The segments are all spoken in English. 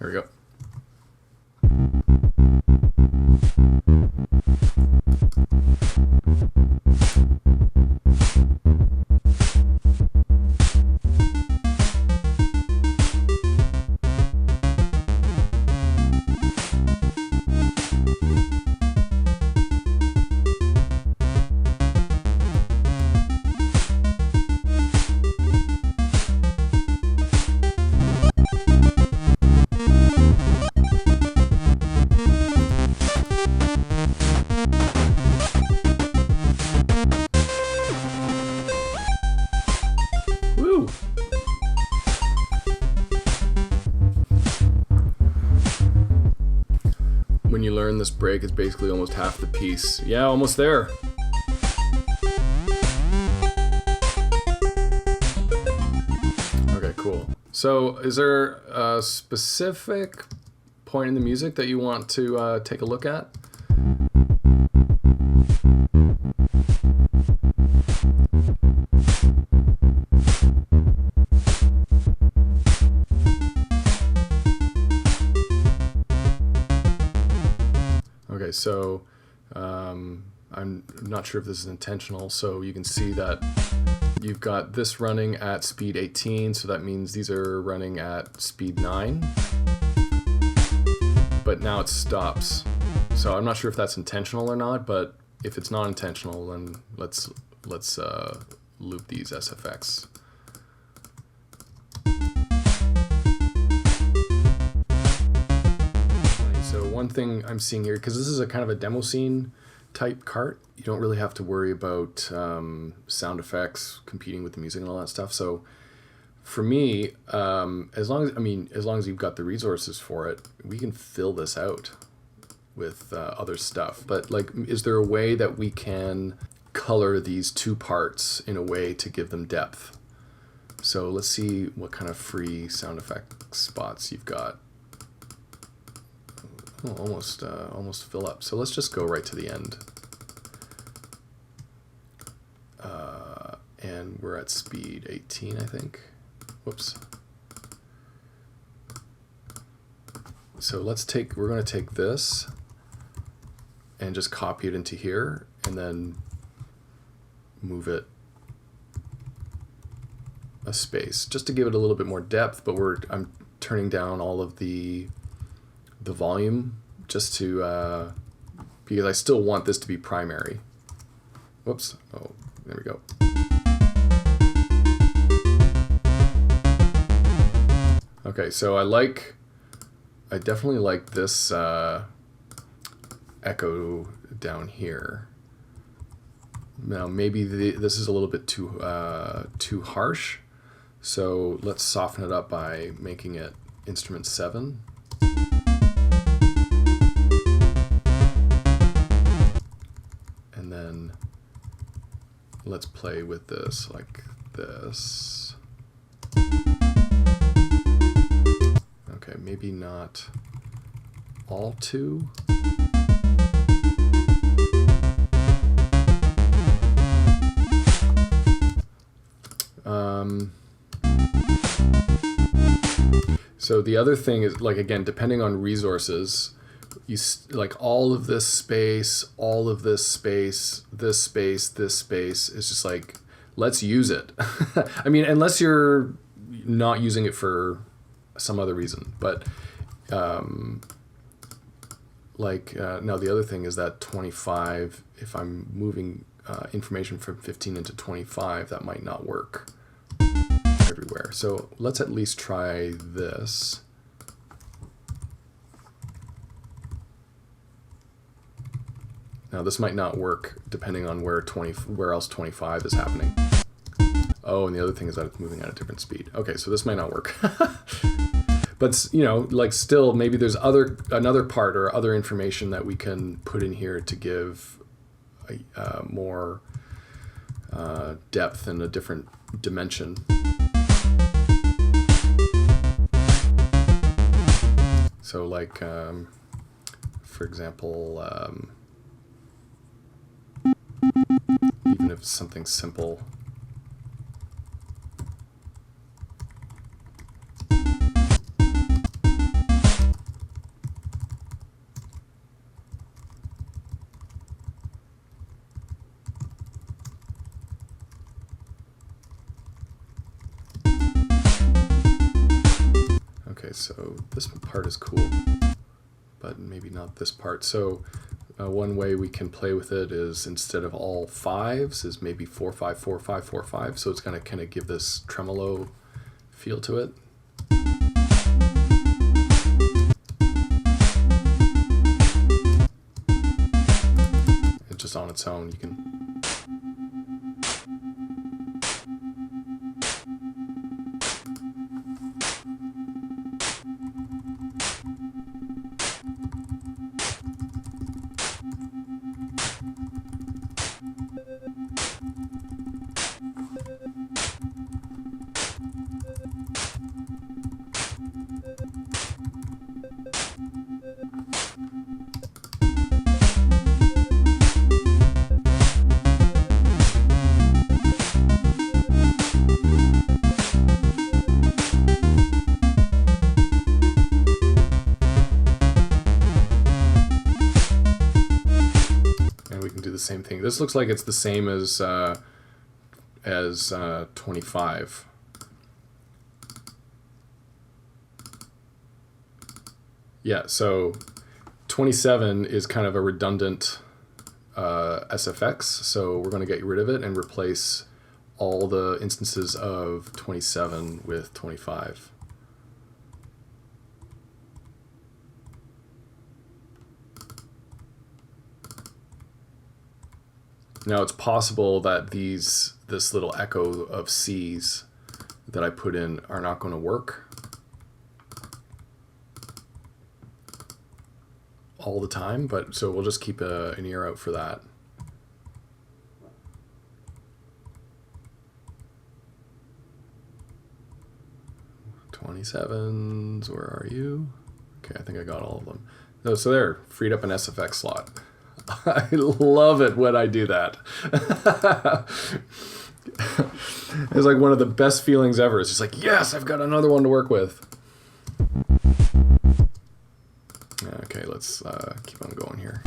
There we go. When you learn this break, it's basically almost half the piece. Yeah, almost there. Okay, cool. So is there a specific point in the music that you want to take a look at? Okay, so I'm not sure if this is intentional, so you can see that you've got this running at speed 18, so that means these are running at speed 9, but now it stops. So I'm not sure if that's intentional or not, but if it's not intentional, then let's loop these SFX. So one thing I'm seeing here, because this is a kind of a demo scene type cart, you don't really have to worry about sound effects competing with the music and all that stuff. So for me, as long as you've got the resources for it, we can fill this out with other stuff. But like, is there a way that we can color these two parts in a way to give them depth? So let's see what kind of free sound effect spots you've got. Oh, almost fill up. So let's just go right to the end. And we're at speed 18, I think. Whoops. So we're going to take this and just copy it into here and then move it a space just to give it a little bit more depth, but I'm turning down all of the volume just to because I still want this to be primary. Whoops. Oh, there we go. Okay, so I definitely like this echo down here. Now maybe this is a little bit too harsh, so let's soften it up by making it instrument 7. And then let's play with this like this. Okay, maybe not all 2. So the other thing is, like, again, depending on resources, like all of this space, all of this space, this space, this space is just like, let's use it. I mean, unless you're not using it for some other reason, but now the other thing is that 25, if I'm moving information from 15 into 25, that might not work everywhere. So let's at least try this. Now this might not work depending on where else 25 is happening. Oh, and the other thing is that it's moving at a different speed. Okay, so this might not work. But like still, maybe there's another part or other information that we can put in here to give more depth and a different dimension. So like, for example, even if it's something simple. so this part is cool, but maybe not this part. So one way we can play with it is instead of all fives is maybe 4 5 4 5 4 5. So it's going to kind of give this tremolo feel to it. It's just on its own. You can. Same thing. This looks like it's the same as 25. Yeah, so 27 is kind of a redundant SFX, so we're going to get rid of it and replace all the instances of 27 with 25. Now it's possible that this little echo of C's that I put in are not going to work all the time, but so we'll just keep an ear out for that. "27s, where are you?" Okay, I think I got all of them. No, so there, freed up an SFX slot. I love it when I do that. It's like one of the best feelings ever. It's just like, yes, I've got another one to work with. Okay, let's keep on going here.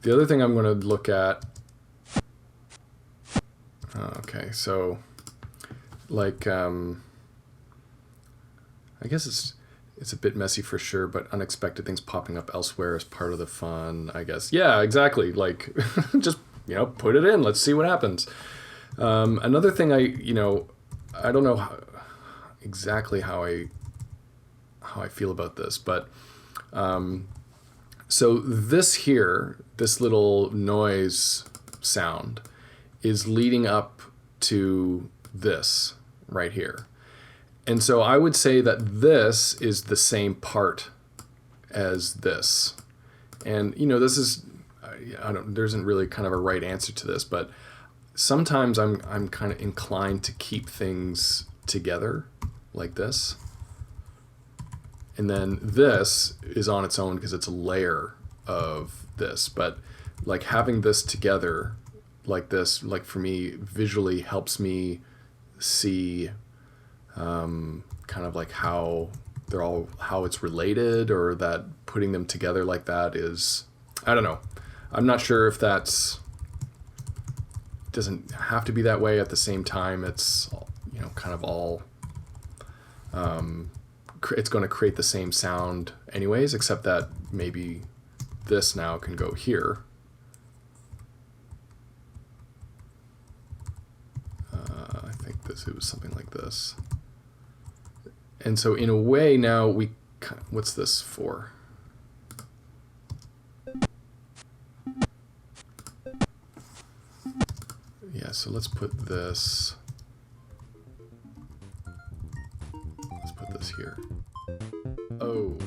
The other thing I'm going to look at. Okay, so like I guess it's a bit messy for sure, but unexpected things popping up elsewhere is part of the fun, I guess. Yeah, exactly. Like just put it in. Let's see what happens. Another thing I don't know exactly how I feel about this, but so this little noise sound is leading up to this right here. And so I would say that this is the same part as this. And this is, there isn't really kind of a right answer to this, but sometimes I'm kind of inclined to keep things together like this. And then this is on its own because it's a layer of this. But like having this together like this, like for me, visually helps me see kind of like how it's related, or that putting them together like that is, I don't know. I'm not sure if doesn't have to be that way. At the same time, it's kind of all it's going to create the same sound anyways, except that maybe this now can go here. I think it was something like this. And so in a way now what's this for? Yeah, so let's put this here. Oh,